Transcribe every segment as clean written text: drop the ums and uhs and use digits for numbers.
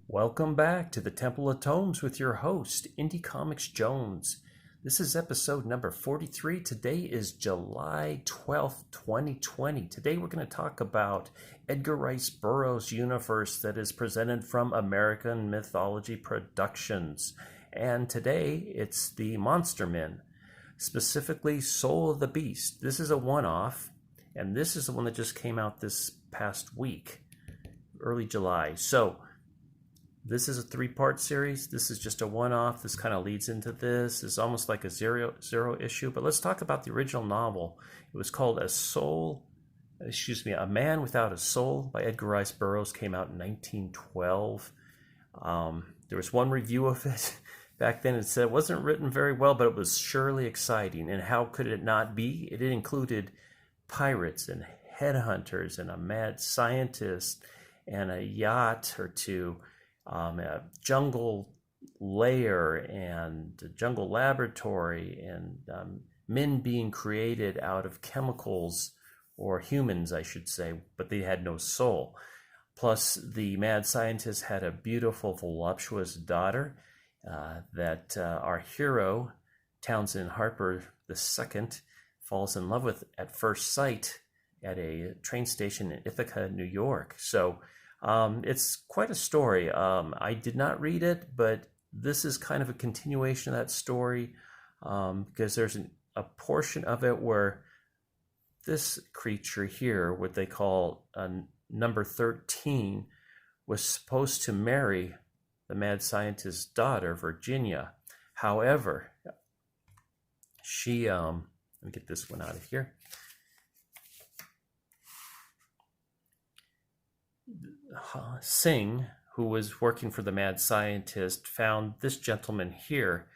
Welcome back to the Temple of Tomes with your host, Indie Comics Jones. This is episode number 43. Today is July 12th, 2020. Today we're going to talk about Edgar Rice Burroughs' universe that is presented from American Mythology Productions. And today it's the Monster Men, specifically Soul of the Beast. This is a one-off, and this is the one that just came out this past week, early July. So this is a three-part series. This is just a one-off. This kind of leads into this. It's almost like a zero issue. But let's talk about the original novel. It was called A Man Without a Soul by Edgar Rice Burroughs. Came out in 1912. There was one review of it back then. It said it wasn't written very well, but it was surely exciting. And how could it not be? It included pirates and headhunters and a mad scientist and a yacht or two. A jungle lair and a jungle laboratory and men being created out of chemicals, or humans I should say, but they had no soul. Plus the mad scientist had a beautiful voluptuous daughter that our hero Townsend Harper II falls in love with at first sight at a train station in Ithaca, New York. So it's quite a story. I did not read it, but this is kind of a continuation of that story because there's a portion of it where this creature here, what they call number 13, was supposed to marry the mad scientist's daughter, Virginia. However, she, let me get this one out of here. Singh, who was working for the mad scientist, found this gentleman here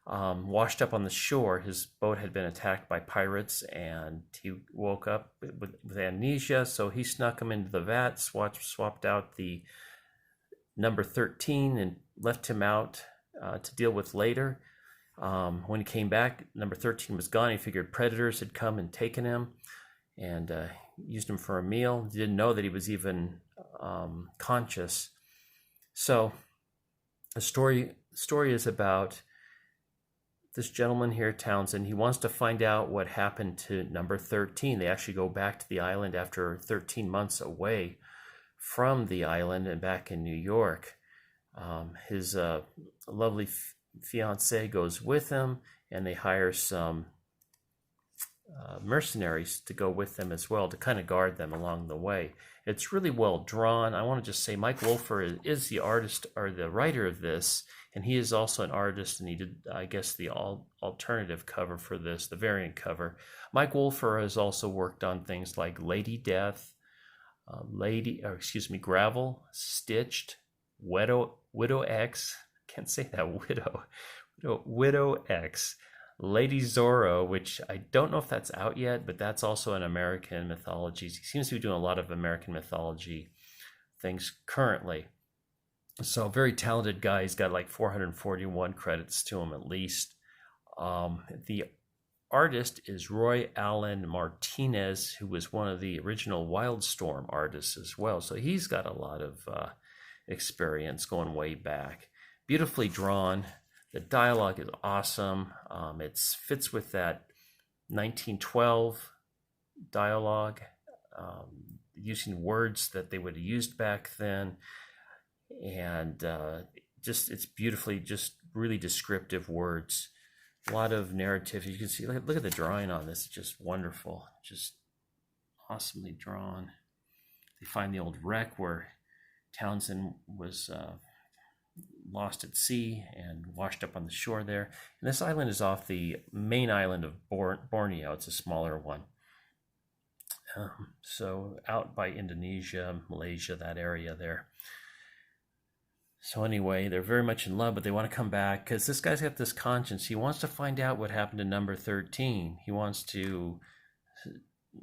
washed up on the shore. His boat had been attacked by pirates and he woke up with amnesia, so he snuck him into the vat, swapped out the number 13 and left him out to deal with later. When he came back, number 13 was gone. He figured predators had come and taken him and used him for a meal. He didn't know that he was even conscious. So the story is about this gentleman here, Townsend. He wants to find out what happened to number 13. They actually go back to the island after 13 months away from the island and back in New York. His lovely fiancée goes with him, and they hire some mercenaries to go with them as well to kind of guard them along the way. It's really well drawn. I want to just say Mike Wolfer is the artist or the writer of this, and he is also an artist, and he did, I guess, the alternative cover for this, the variant cover. Mike Wolfer has also worked on things like Lady Death, Gravel, Stitched, Widow X, can't say that, Widow X, Lady Zorro, which I don't know if that's out yet, but that's also an American mythology. He seems to be doing a lot of American mythology things currently. So very talented guy. He's got like 441 credits to him at least. The artist is Roy Allen Martinez, who was one of the original Wildstorm artists as well. So he's got a lot of experience going way back. Beautifully drawn. The dialogue is awesome. It fits with that 1912 dialogue, using words that they would have used back then. And it's beautifully, just really descriptive words. A lot of narrative. You can see, look at the drawing on this. It's just wonderful. Just awesomely drawn. They find the old wreck where Townsend was lost at sea and washed up on the shore there. And this island is off the main island of Borneo. It's a smaller one. So out by Indonesia, Malaysia, that area there. So anyway, they're very much in love, but they want to come back because this guy's got this conscience. He wants to find out what happened to number 13. He wants to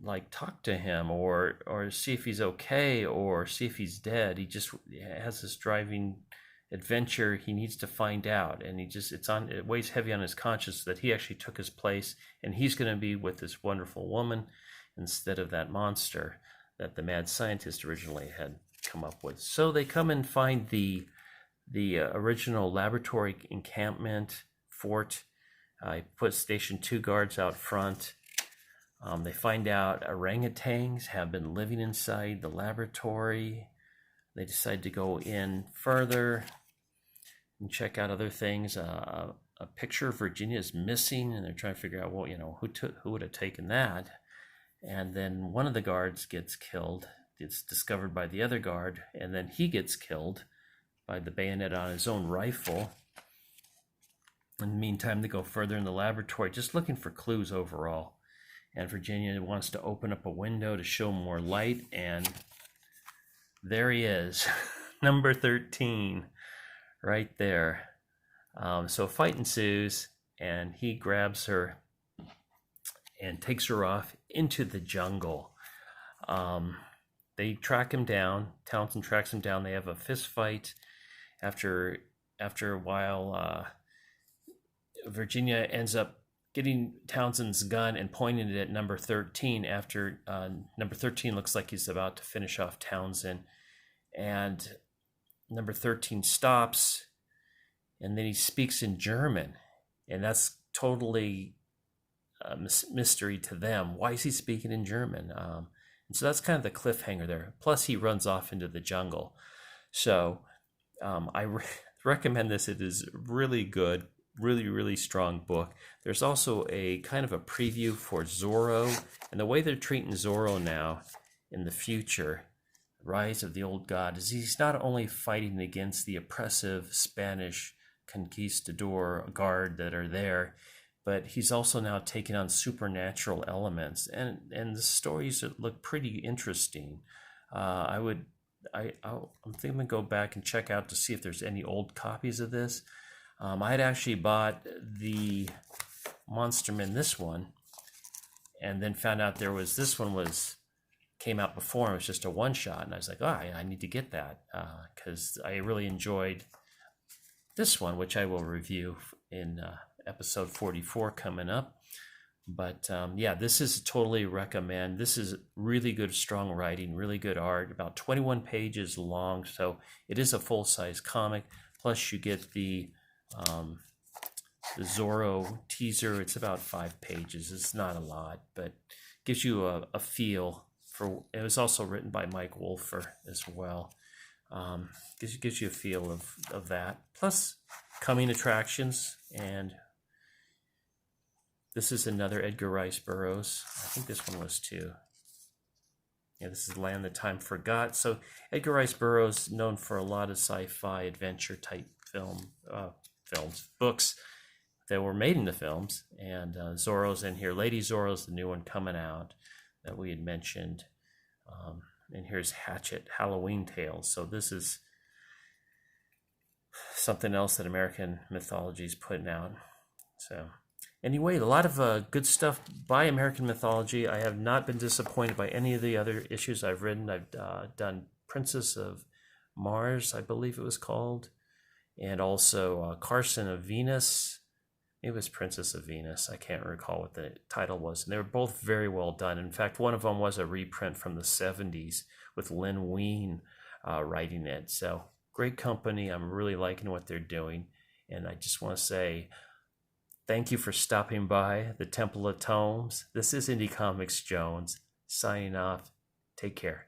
like talk to him or see if he's okay or see if he's dead. He just has this driving adventure. He needs to find out, and it weighs heavy on his conscience that he actually took his place and he's going to be with this wonderful woman instead of that monster that the mad scientist originally had come up with. So they come and find the the original laboratory encampment fort. I stationed 2 guards out front. They find out orangutans have been living inside the laboratory. They decide to go in further and check out other things. A picture of Virginia is missing, and they're trying to figure out, well, who would have taken that? And then one of the guards gets killed. It's discovered by the other guard, and then he gets killed by the bayonet on his own rifle. In the meantime, they go further in the laboratory, just looking for clues overall. And Virginia wants to open up a window to show more light, and there he is, number 13, right there. So a fight ensues, and he grabs her and takes her off into the jungle. They track him down. Townsend tracks him down. They have a fist fight. After a while, Virginia ends up getting Townsend's gun and pointing it at number 13 after number 13 looks like he's about to finish off Townsend. And number 13 stops, and then he speaks in German. And that's totally a mystery to them. Why is he speaking in German? And so that's kind of the cliffhanger there. Plus, he runs off into the jungle. So I recommend this. It is really good. Really, really strong book. There's also a kind of a preview for Zorro, and the way they're treating Zorro now in the future, Rise of the Old God, is he's not only fighting against the oppressive Spanish conquistador guard that are there, but he's also now taking on supernatural elements, and the stories look pretty interesting. I'm thinking I'm gonna go back and check out to see if there's any old copies of this. I had actually bought the Monsterman, this one, and then found out this one came out before, and it was just a one-shot, and I was like, I need to get that, because I really enjoyed this one, which I will review in episode 44 coming up. But yeah, this is totally recommend. This is really good, strong writing, really good art, about 21 pages long, so it is a full-size comic. Plus you get the Zorro teaser. It's about 5 pages. It's not a lot, but gives you a feel for. It was also written by Mike Wolfer as well. Gives you a feel of that. Plus coming attractions, and this is another Edgar Rice Burroughs. I think this one was too. Yeah, this is Land That Time Forgot. So Edgar Rice Burroughs, known for a lot of sci-fi adventure type books that were made into films, and Zorro's in here. Lady Zorro's the new one coming out that we had mentioned, and here's Hatchet, Halloween Tales. So this is something else that American Mythology is putting out. So anyway, a lot of good stuff by American Mythology. I have not been disappointed by any of the other issues I've written. I've done Princess of Mars, I believe it was called, and also Carson of Venus. It was Princess of Venus. I can't recall what the title was. And they were both very well done. In fact, one of them was a reprint from the 70s with Lynn Wein writing it. So great company. I'm really liking what they're doing. And I just want to say thank you for stopping by the Temple of Tomes. This is Indie Comics Jones signing off. Take care.